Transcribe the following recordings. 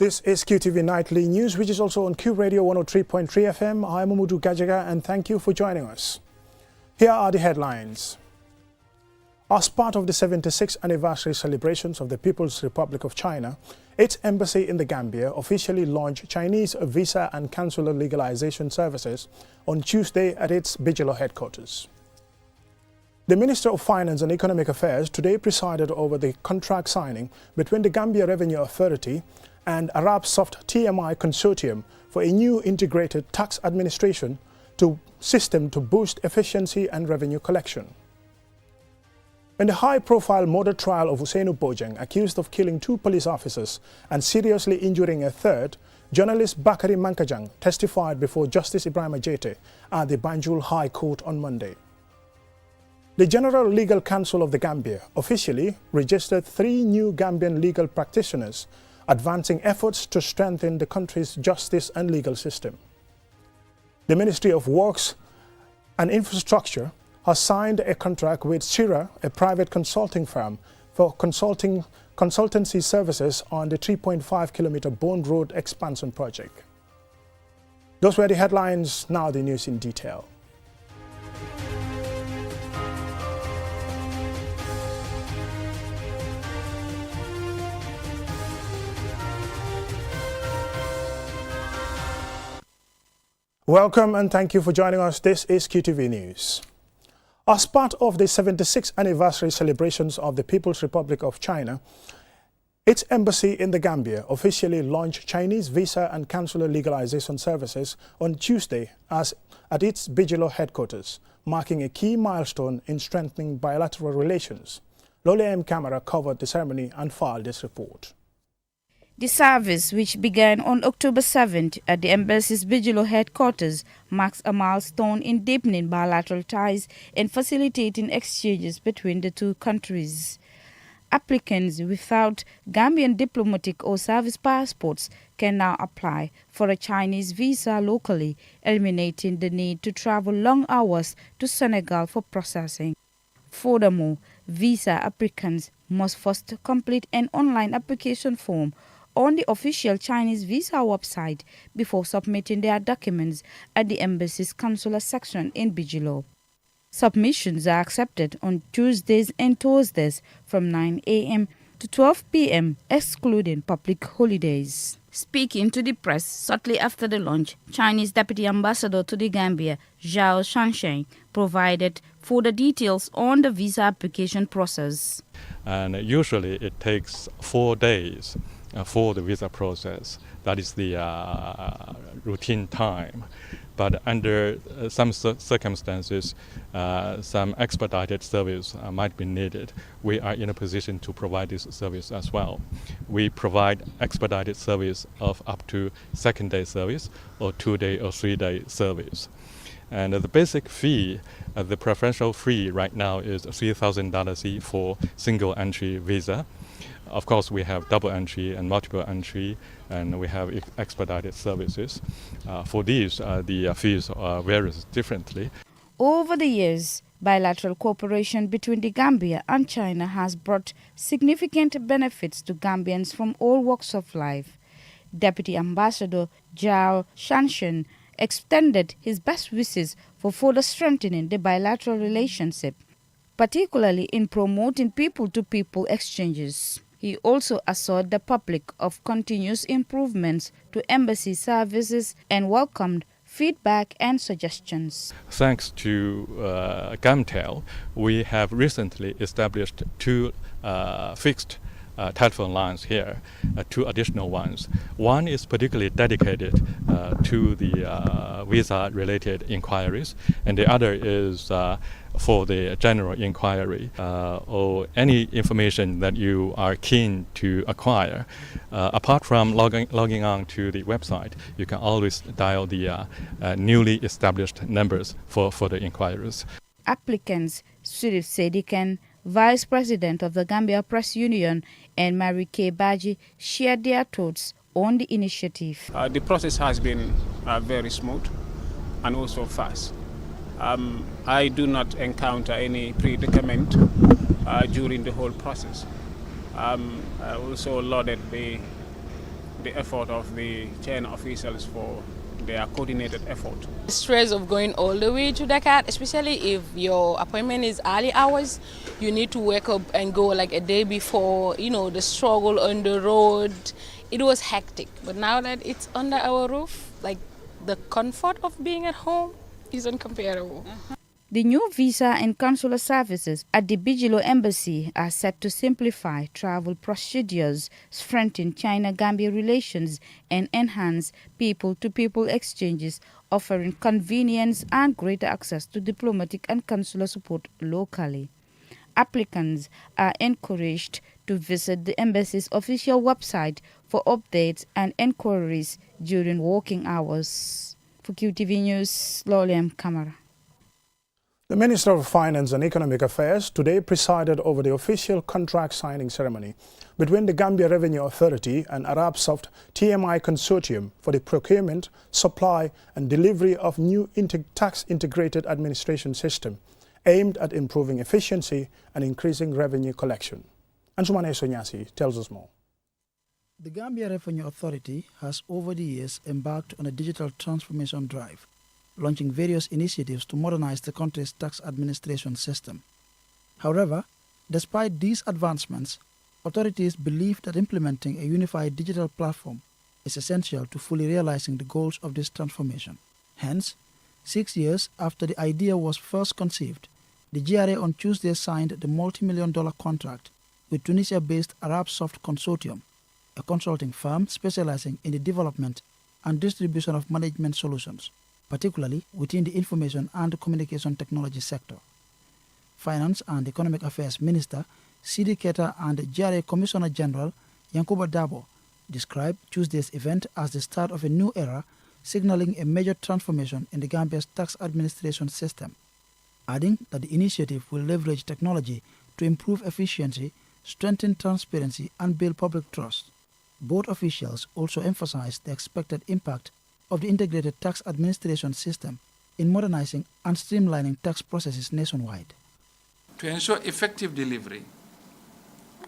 This is QTV Nightly News, which is also on Q Radio 103.3 FM. I'm Mamudu Gajaga, and thank you for joining us. Here are the headlines. As part of the 76th anniversary celebrations of the People's Republic of China, its embassy in the Gambia officially launched Chinese visa and consular legalization services on Tuesday at its Bigelow headquarters. The Minister of Finance and Economic Affairs today presided over the contract signing between the Gambia Revenue Authority and ArabSoft TMI Consortium for a new integrated tax administration system to boost efficiency and revenue collection. In the high-profile murder trial of Ousseynou Bojang, accused of killing 2 police officers and seriously injuring a third, journalist Bakary Mankajang testified before Justice Ibrahima Jaiteh at the Banjul High Court on Monday. The General Legal Council of the Gambia officially registered 3 new Gambian legal practitioners, advancing efforts to strengthen the country's justice and legal system. The Ministry of Works and Infrastructure has signed a contract with Sira, a private consulting firm, for consultancy services on the 3.5-kilometer Bond Road expansion project. Those were the headlines. Now the news in detail. Welcome and thank you for joining us. This is QTV News. As part of the 76th anniversary celebrations of the People's Republic of China, its embassy in the Gambia officially launched Chinese visa and consular legalization services on Tuesday at its Bigelow headquarters, marking a key milestone in strengthening bilateral relations. Lole M. Camara covered the ceremony and filed this report. The service, which began on October 7th at the embassy's Bigelow headquarters, marks a milestone in deepening bilateral ties and facilitating exchanges between the two countries. Applicants without Gambian diplomatic or service passports can now apply for a Chinese visa locally, eliminating the need to travel long hours to Senegal for processing. Furthermore, visa applicants must first complete an online application form on the official Chinese visa website before submitting their documents at the embassy's consular section in Bigelow. Submissions are accepted on Tuesdays and Thursdays from 9 a.m. to 12 p.m., excluding public holidays. Speaking to the press shortly after the launch, Chinese Deputy Ambassador to the Gambia, Zhao Shanshen, provided further details on the visa application process. And usually it takes 4 days for the visa process. That is the routine time. But under some circumstances, some expedited service might be needed. We are in a position to provide this service as well. We provide expedited service of up to 2nd-day service or 2-day or 3-day service. And the basic fee, the preferential fee right now is $3,000 fee for single entry visa. Of course, we have double entry and multiple entry, and we have expedited services. For these, the fees vary differently. Over the years, bilateral cooperation between the Gambia and China has brought significant benefits to Gambians from all walks of life. Deputy Ambassador Zhao Shanshen extended his best wishes for further strengthening the bilateral relationship, particularly in promoting people-to-people exchanges. He also assured the public of continuous improvements to embassy services and welcomed feedback and suggestions. Thanks to Gamtel, we have recently established 2 fixed telephone lines here, 2 additional ones. One is particularly dedicated to the visa-related inquiries, and the other is for the general inquiry or any information that you are keen to acquire. Apart from logging on to the website, you can always dial the newly established numbers for the inquiries. Applicants Sirif Sedikan, Vice President of the Gambia Press Union, and Mary K. Baji shared their thoughts on the initiative. The process has been very smooth and also fast. I do not encounter any predicament during the whole process. I also lauded the the effort of the China officials for their coordinated effort. The stress of going all the way to Dakar, especially if your appointment is early hours, you need to wake up and go like a day before, the struggle on the road. It was hectic, but now that it's under our roof, like the comfort of being at home is incomparable. The new visa and consular services at the Bijilo Embassy are set to simplify travel procedures, strengthen China-Gambia relations, and enhance people-to-people exchanges, offering convenience and greater access to diplomatic and consular support locally. Applicants are encouraged to visit the embassy's official website for updates and inquiries during working hours. For QTV News, Loliam Kamara. The Minister of Finance and Economic Affairs today presided over the official contract signing ceremony between the Gambia Revenue Authority and ArabSoft TMI Consortium for the procurement, supply and delivery of new tax integrated administration system aimed at improving efficiency and increasing revenue collection. Ansumane Sonyasi tells us more. The Gambia Revenue Authority has over the years embarked on a digital transformation drive, launching various initiatives to modernize the country's tax administration system. However, despite these advancements, authorities believe that implementing a unified digital platform is essential to fully realizing the goals of this transformation. Hence, 6 years after the idea was first conceived, the GRA on Tuesday signed the multi-million-dollar contract with Tunisia-based ArabSoft Consortium, a consulting firm specializing in the development and distribution of management solutions, particularly within the information and communication technology sector. Finance and Economic Affairs Minister Sidi Keita and GRA Commissioner General Yankuba Dabo described Tuesday's event as the start of a new era, signaling a major transformation in the Gambia's tax administration system, adding that the initiative will leverage technology to improve efficiency, strengthen transparency, and build public trust. Both officials also emphasized the expected impact of the integrated tax administration system in modernizing and streamlining tax processes nationwide. To ensure effective delivery,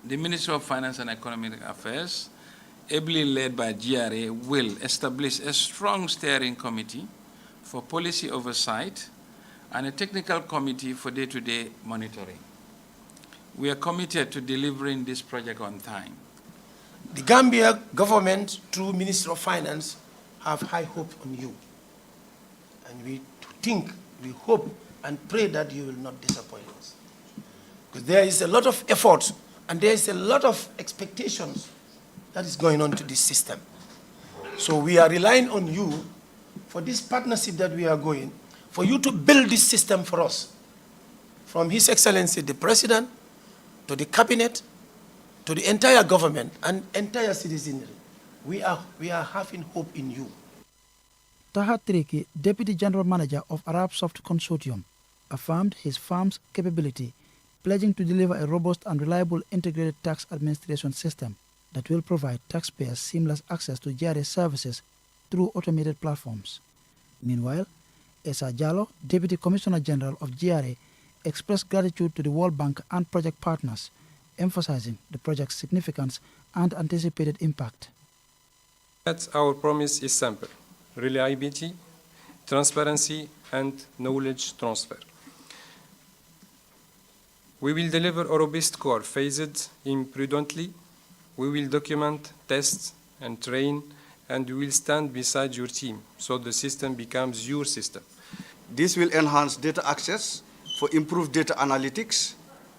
the Ministry of Finance and Economic Affairs, ably led by GRA, will establish a strong steering committee for policy oversight and a technical committee for day-to-day monitoring. We are committed to delivering this project on time. The Gambia government, through Ministry of Finance, have high hope on you. And we hope and pray that you will not disappoint us. Because there is a lot of effort and there is a lot of expectations that is going on to this system. So we are relying on you for this partnership that we are going, for you to build this system for us. From His Excellency the President, to the Cabinet, to the entire government and entire citizenry. We are having hope in you. Taha Triki, Deputy General Manager of ArabSoft Consortium, affirmed his firm's capability, pledging to deliver a robust and reliable integrated tax administration system that will provide taxpayers seamless access to GRA services through automated platforms. Meanwhile, Esa Jallo, Deputy Commissioner General of GRA, expressed gratitude to the World Bank and project partners, emphasizing the project's significance and anticipated impact. Our promise is simple: reliability, transparency, and knowledge transfer. We will deliver a robust core phased in prudently. We will document, test, and train, and we will stand beside your team so the system becomes your system. This will enhance data access for improved data analytics,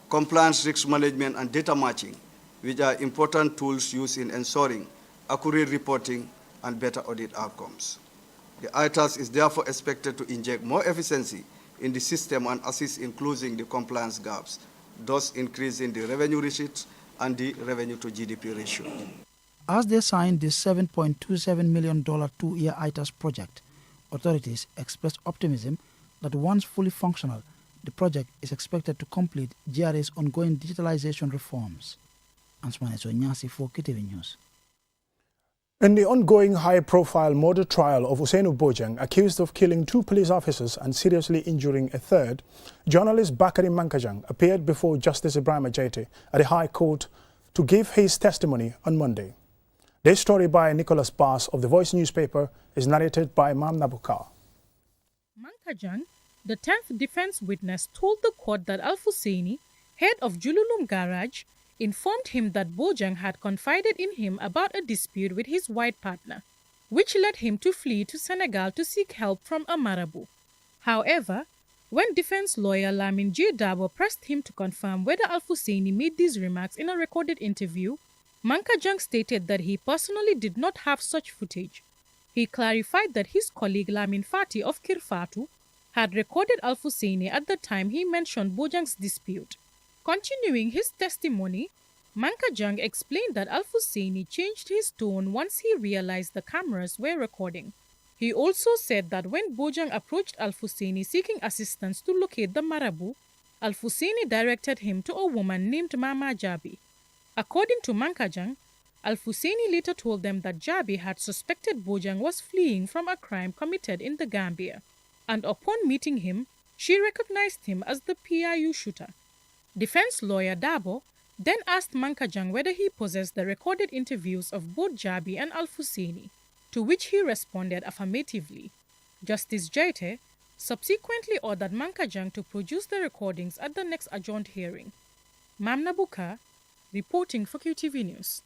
compliance risk management, and data matching, which are important tools used in ensuring accurate reporting and better audit outcomes. The ITAS is therefore expected to inject more efficiency in the system and assist in closing the compliance gaps, thus increasing the revenue receipts and the revenue to GDP ratio. As they signed this $7.27 million two-year ITAS project, authorities expressed optimism that once fully functional, the project is expected to complete GRA's ongoing digitalization reforms. Ansumane Sonyasi for KTV News. In the ongoing high-profile murder trial of Ousseynou Bojang, accused of killing 2 police officers and seriously injuring a third, journalist Bakary Mankajang appeared before Justice Ibrahima Jaiteh at the High Court to give his testimony on Monday. This story by Nicholas Bass of The Voice newspaper is narrated by Mamna Bukar. Mankajang, the 10th defense witness, told the court that Al-Fusaini, head of Jululum Garage, informed him that Bojang had confided in him about a dispute with his white partner, which led him to flee to Senegal to seek help from a marabout. However, when defense lawyer Lamin J. Dabo pressed him to confirm whether Al-Fusaini made these remarks in a recorded interview, Mankajang stated that he personally did not have such footage. He clarified that his colleague Lamin Fati of Kirfatu had recorded Al-Fusaini at the time he mentioned Bojang's dispute. Continuing his testimony, Mankajang explained that Al-Fusaini changed his tone once he realized the cameras were recording. He also said that when Bojang approached Al-Fusaini seeking assistance to locate the marabout, Al-Fusaini directed him to a woman named Mama Jabi. According to Mankajang, Al-Fusaini later told them that Jabi had suspected Bojang was fleeing from a crime committed in the Gambia, and upon meeting him, she recognized him as the PIU shooter. Defense lawyer Dabo then asked Mankajang whether he possessed the recorded interviews of both Jabi and Al-Fusaini, to which he responded affirmatively. Justice Jaite subsequently ordered Mankajang to produce the recordings at the next adjourned hearing. Mamna Bukar, reporting for QTV News.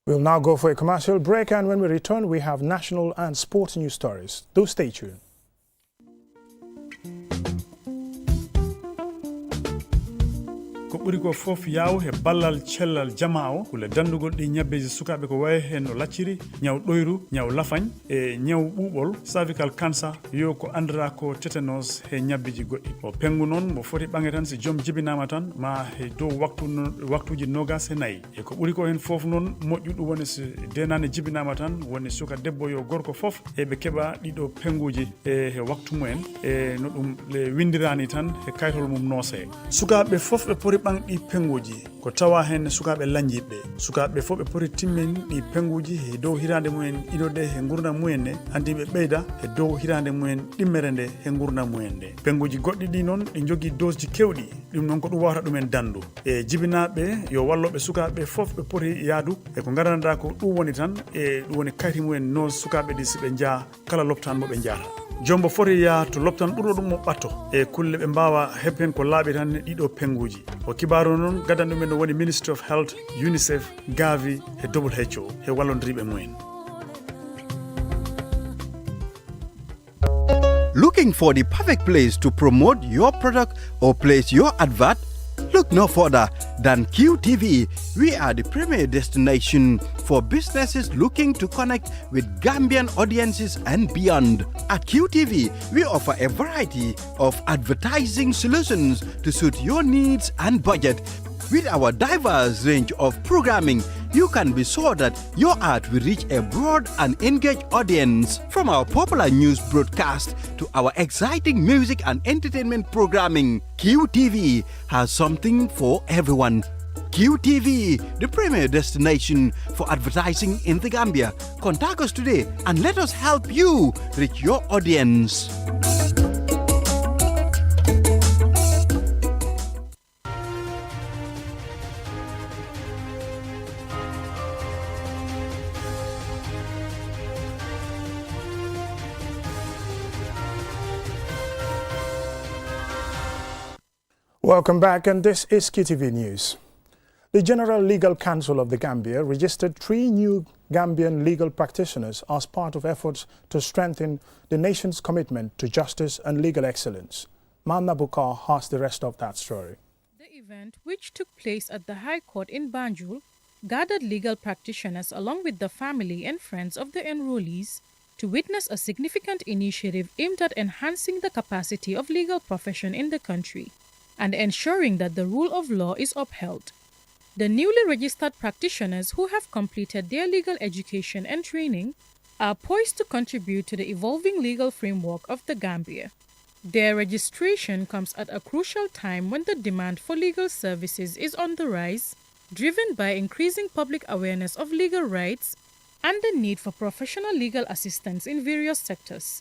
We'll now go for a commercial break, and when we return, we have national and sports news stories. Do stay tuned. ko ɓuri ko fof yaw he ballal cellal jama o kula dandugol ɗi ñabbeji sukaɓe ko wayi hen no lacciri ñaw ɗoyru ñaw lafañ e ñaw ɓuuɓol cervical cancer yo ko andira ko tétanos he ñabbeji goɗɗi o pengu noon mo foti ɓange tan si joom jibinama tan ma he dow waktuji nogas e nayyi e ko ɓuri ko hen fof noon moƴƴu ɗum woni so denane jibinama tan woni suka debbo yo gorko fof eɓe keeɓa ɗiɗo penguji e he waktu mumen e no ɗum le windirani tan e kaytol mum noose sukaɓe fof ɓe poti ɓan ɗi penguji ko tawa hen sukaɓe lañjiɓe sukaɓe fof ɓe poti timmin ɗi penguji e dow hirande mumen inode he gurdam mumen nde hanti ɓe ɓeyda e dow hirande mumen ɗimmere nde he gurdam mumen nde penguji goɗɗi ɗi noon ɗi jogui dose ji kewɗi ɗum noon ko ɗum wawata ɗumen dandu e jibinaɓe yo walloɓe sukaɓe fof ɓe poti yaadu e ko garanɗa ko ɗum woni tan e ɗum woni kayti mumen no sukaɓe ɗi siɓe jaa kala loptan mo ɓe jaata jombo foti ya to loptan ɓurɗo ɗum mo ɓatto e kulle ɓe mbawa heɓhen ko laaɓi tan ɗiɗo penguji o kibaru noon gaddan ɗumen no woni Ministry of Health, UNICEF, Gavi e WHO e wallodiriɓe mumen. Looking for the perfect place to promote your product or place your advert? Look no further than QTV. We are the premier destination for businesses looking to connect with Gambian audiences and beyond. At QTV, we offer a variety of advertising solutions to suit your needs and budget. With our diverse range of programming, you can be sure that your ad will reach a broad and engaged audience. From our popular news broadcast to our exciting music and entertainment programming, QTV has something for everyone. QTV, the premier destination for advertising in the Gambia. Contact us today and let us help you reach your audience. Welcome back, and this is QTV News. The General Legal Council of the Gambia registered 3 new Gambian legal practitioners as part of efforts to strengthen the nation's commitment to justice and legal excellence. Mamna Bukar has the rest of that story. The event, which took place at the High Court in Banjul, gathered legal practitioners along with the family and friends of the enrollees to witness a significant initiative aimed at enhancing the capacity of legal profession in the country and ensuring that the rule of law is upheld. The newly registered practitioners who have completed their legal education and training are poised to contribute to the evolving legal framework of the Gambia. Their registration comes at a crucial time when the demand for legal services is on the rise, driven by increasing public awareness of legal rights and the need for professional legal assistance in various sectors.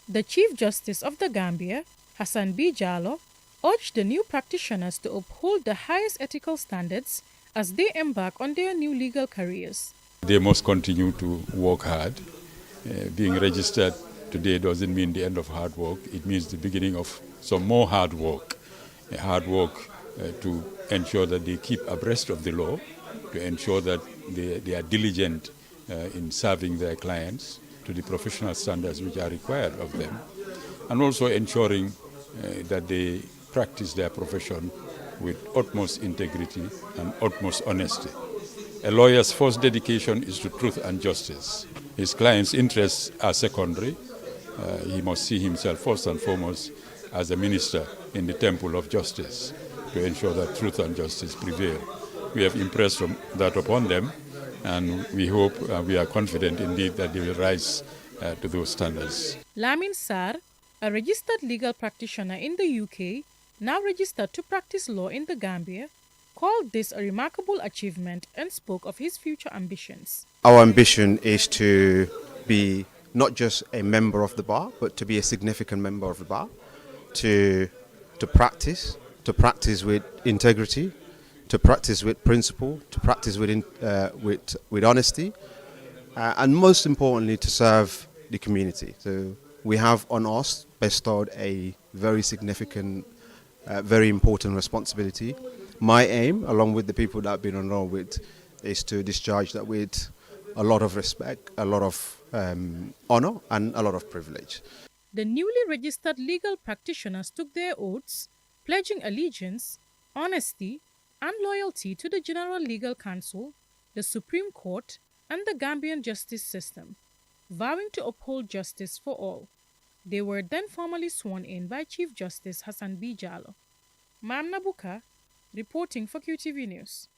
The Chief Justice of the Gambia, Hassan B. Jallow, urged the new practitioners to uphold the highest ethical standards as they embark on their new legal careers. They must continue to work hard. Being registered today doesn't mean the end of hard work. It means the beginning of some more hard work. To ensure that they keep abreast of the law, to ensure that they are diligent in serving their clients to the professional standards which are required of them, and also ensuring that they practice their profession with utmost integrity and utmost honesty. A lawyer's first dedication is to truth and justice. His client's interests are secondary. He must see himself first and foremost as a minister in the temple of justice to ensure that truth and justice prevail. We have impressed that upon them, and we hope, we are confident indeed that they will rise to those standards. Lamin Sarr, a registered legal practitioner in the UK, now registered to practice law in the Gambia, called this a remarkable achievement and spoke of his future ambitions. Our ambition is to be not just a member of the bar, but to be a significant member of the bar, to practice with integrity, to practice with principle, to practice with honesty, and most importantly, to serve the community. So we have on us bestowed a very significant, very important responsibility. My aim, along with the people that I've been on roll with, is to discharge that with a lot of respect, a lot of honor, and a lot of privilege. The newly registered legal practitioners took their oaths, pledging allegiance, honesty, and loyalty to the General Legal Council, the Supreme Court, and the Gambian justice system, vowing to uphold justice for all. They were then formally sworn in by Chief Justice Hassan B. Jallow. Mam Nabuka, reporting for QTV News.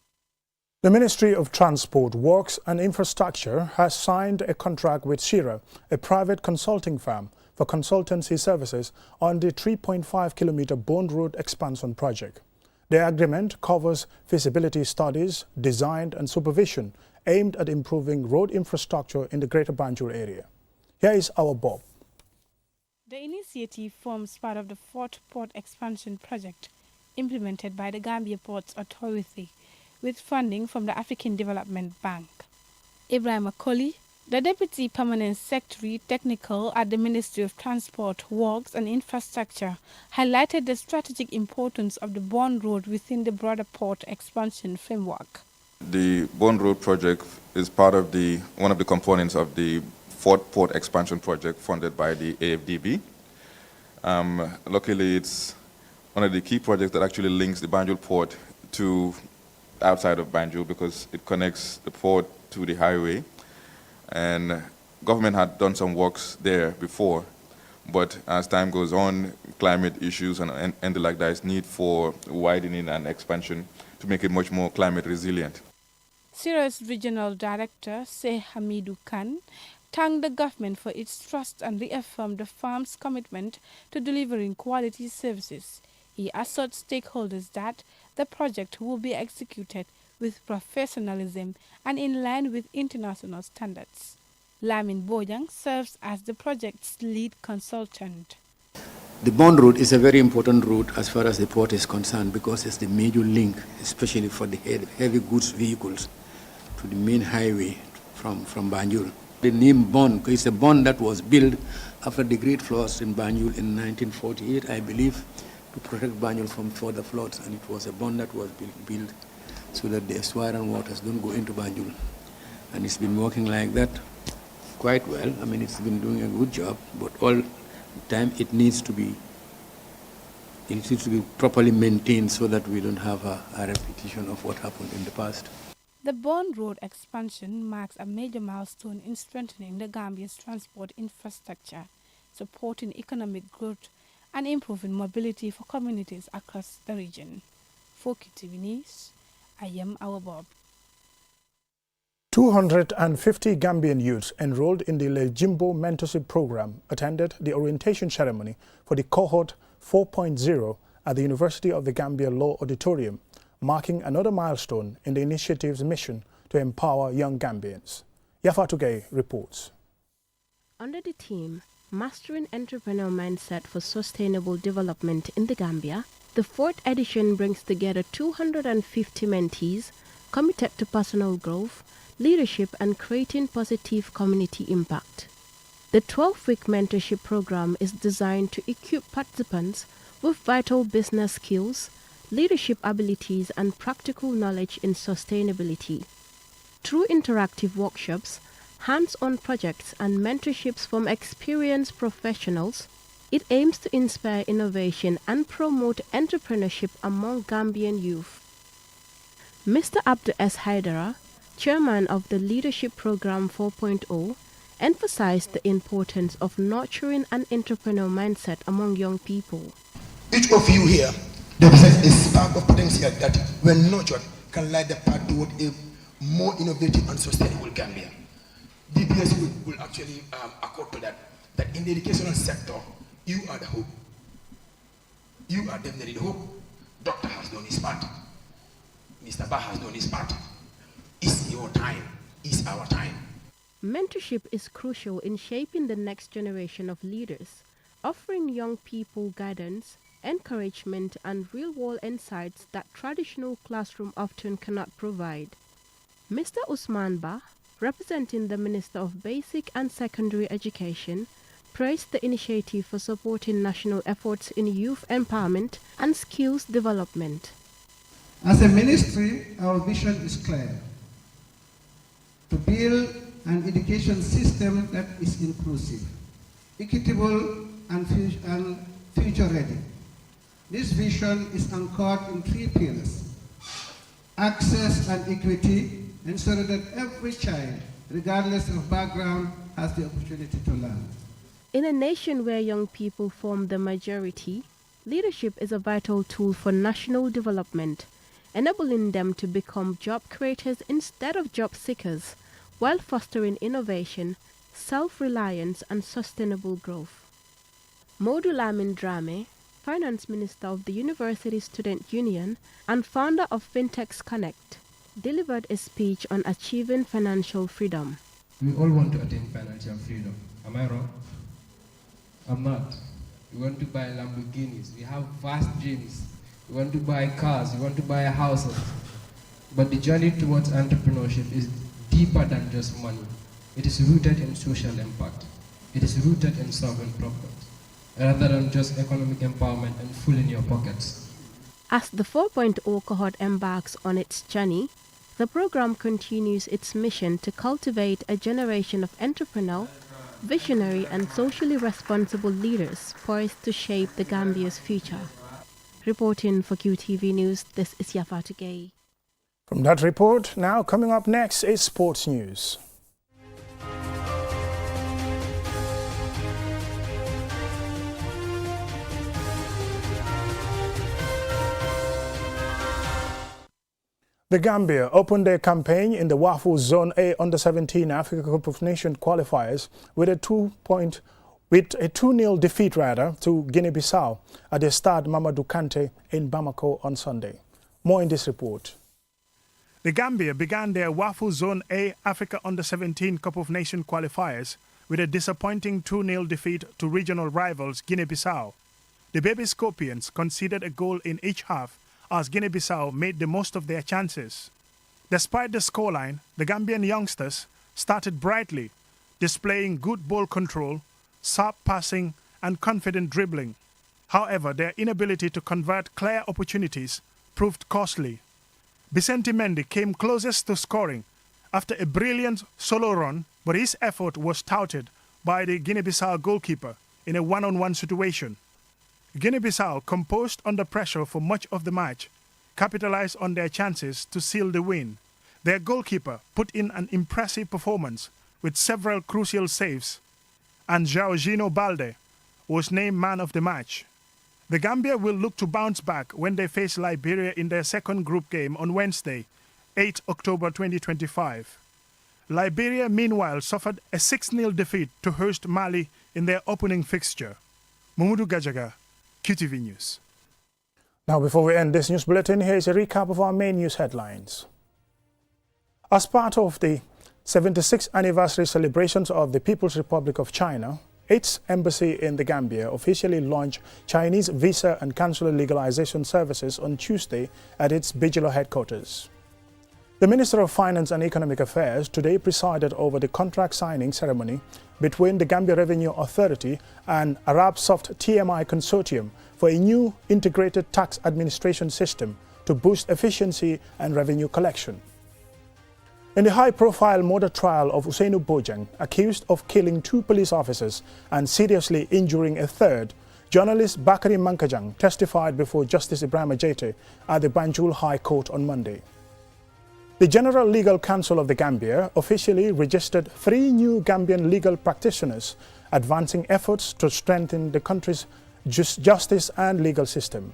The Ministry of Transport, Works and Infrastructure has signed a contract with Shira, a private consulting firm, for consultancy services on the 3.5-kilometer Bond Road expansion project. The agreement covers feasibility studies, design and supervision aimed at improving road infrastructure in the Greater Banjul area. Here is our Bob. The initiative forms part of the fourth port expansion project implemented by the Gambia Ports Authority with funding from the African Development Bank. Ibrahim Akoli, the Deputy Permanent Secretary Technical at the Ministry of Transport, Works and Infrastructure, highlighted the strategic importance of the Bond Road within the broader port expansion framework. The Bond Road project is part of one of the components of the fourth port expansion project funded by the AFDB. Luckily, it's one of the key projects that actually links the Banjul port to outside of Banjul because it connects the port to the highway. And government had done some works there before, but as time goes on, climate issues and the like, there is need for widening and expansion to make it much more climate resilient. Sirius Regional Director Seh Hamidou Khan thanked the government for its trust and reaffirmed the firm's commitment to delivering quality services. He assured stakeholders that the project will be executed with professionalism and in line with international standards. Lamin Bojang serves as the project's lead consultant. The Bond Road is a very important route as far as the port is concerned because it's the major link, especially for the heavy goods vehicles, to the main highway from Banjul. The name Bond is a bond that was built after the great floods in Banjul in 1948, I believe, to protect Banjul from further floods, and it was a bond that was built so that the estuarine waters don't go into Banjul. And it's been working like that quite well. I mean, it's been doing a good job, but all the time it needs to be properly maintained so that we don't have a repetition of what happened in the past. The Bond Road expansion marks a major milestone in strengthening the Gambia's transport infrastructure, supporting economic growth and improving mobility for communities across the region. For QTV News, I am our Bob. 250 Gambian youths enrolled in the Lejimbo Mentorship Program attended the orientation ceremony for the cohort 4.0 at the University of the Gambia Law Auditorium, marking another milestone in the initiative's mission to empower young Gambians. Yafa Tugay reports. Under the theme, Mastering Entrepreneur Mindset for Sustainable Development in the Gambia, the fourth edition brings together 250 mentees committed to personal growth, leadership, and creating positive community impact. The 12-week mentorship program is designed to equip participants with vital business skills, leadership abilities, and practical knowledge in sustainability. Through interactive workshops, hands-on projects, and mentorships from experienced professionals, it aims to inspire innovation and promote entrepreneurship among Gambian youth. Mr. Abdu S. Haidara, chairman of the Leadership Program 4.0, emphasized the importance of nurturing an entrepreneurial mindset among young people. Each of you here represents a spark of potential that, when nurtured, can light the path toward a more innovative and sustainable Gambia. DPS will actually accord to that in the educational sector, you are the hope. You are definitely the hope. Doctor has done his part. Mr. Bah has done his part. It's your time. It's our time. Mentorship is crucial in shaping the next generation of leaders, offering young people guidance, encouragement, and real-world insights that traditional classroom often cannot provide. Mr. Usman Bah, representing the Minister of Basic and Secondary Education, praised the initiative for supporting national efforts in youth empowerment and skills development. As a ministry, our vision is clear: to build an education system that is inclusive, equitable, and future-ready. This vision is anchored in 3 pillars: access and equity, ensuring that every child, regardless of background, has the opportunity to learn. In a nation where young people form the majority, leadership is a vital tool for national development, enabling them to become job creators instead of job seekers, while fostering innovation, self-reliance, and sustainable growth. Modu Lamin Drame, Finance Minister of the University Student Union and founder of Fintechs Connect, delivered a speech on achieving financial freedom. We all want to attain financial freedom. Am I wrong? I'm not. We want to buy Lamborghinis. We have vast dreams. We want to buy cars. We want to buy houses. But the journey towards entrepreneurship is deeper than just money. It is rooted in social impact. It is rooted in solving problems, rather than just economic empowerment and full in your pockets. As the 4.0 cohort embarks on its journey, the program continues its mission to cultivate a generation of entrepreneurial, visionary, and socially responsible leaders poised to shape the Gambia's future. Reporting for QTV News, this is Yafatu Gay. From that report, now coming up next is sports news. The Gambia opened their campaign in the WAFU Zone A Under-17 Africa Cup of Nations qualifiers with a 2-0 defeat to Guinea-Bissau at the Stade Mamadou Kante in Bamako on Sunday. More in this report. The Gambia began their WAFU Zone A Africa Under-17 Cup of Nations qualifiers with a disappointing 2-0 defeat to regional rivals Guinea-Bissau. The Baby Scorpions conceded a goal in each half as Guinea-Bissau made the most of their chances. Despite the scoreline, the Gambian youngsters started brightly, displaying good ball control, sharp passing, and confident dribbling. However, their inability to convert clear opportunities proved costly. Vicente Mendy came closest to scoring after a brilliant solo run, but his effort was touted by the Guinea-Bissau goalkeeper in a one-on-one situation. Guinea-Bissau, composed under pressure for much of the match, capitalized on their chances to seal the win. Their goalkeeper put in an impressive performance with several crucial saves, and Jorginho Balde was named man of the match. The Gambia will look to bounce back when they face Liberia in their second group game on Wednesday, 8 October 2025. Liberia, meanwhile, suffered a 6-0 defeat to host Mali in their opening fixture. Mamudu Gajaga, QTV News. Now, before we end this news bulletin, here is a recap of our main news headlines. As part of the 76th anniversary celebrations of the People's Republic of China, its embassy in the Gambia officially launched Chinese visa and consular legalization services on Tuesday at its Bijilo headquarters. The Minister of Finance and Economic Affairs today presided over the contract signing ceremony between the Gambia Revenue Authority and ArabSoft TMI Consortium for a new integrated tax administration system to boost efficiency and revenue collection. In the high-profile murder trial of Ousseynou Bojang, accused of killing 2 police officers and seriously injuring a third, journalist Bakary Mankajang testified before Justice Ibrahima Jaiteh at the Banjul High Court on Monday. The General Legal Council of the Gambia officially registered 3 new Gambian legal practitioners, advancing efforts to strengthen the country's justice and legal system.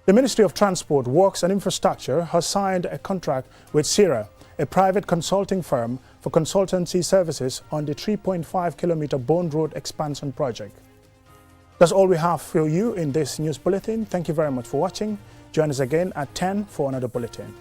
The Ministry of Transport, Works and Infrastructure has signed a contract with CIRA, a private consulting firm, for consultancy services on the 3.5-kilometer Bone Road expansion project. That's all we have for you in this news bulletin. Thank you very much for watching. Join us again at 10 for another bulletin.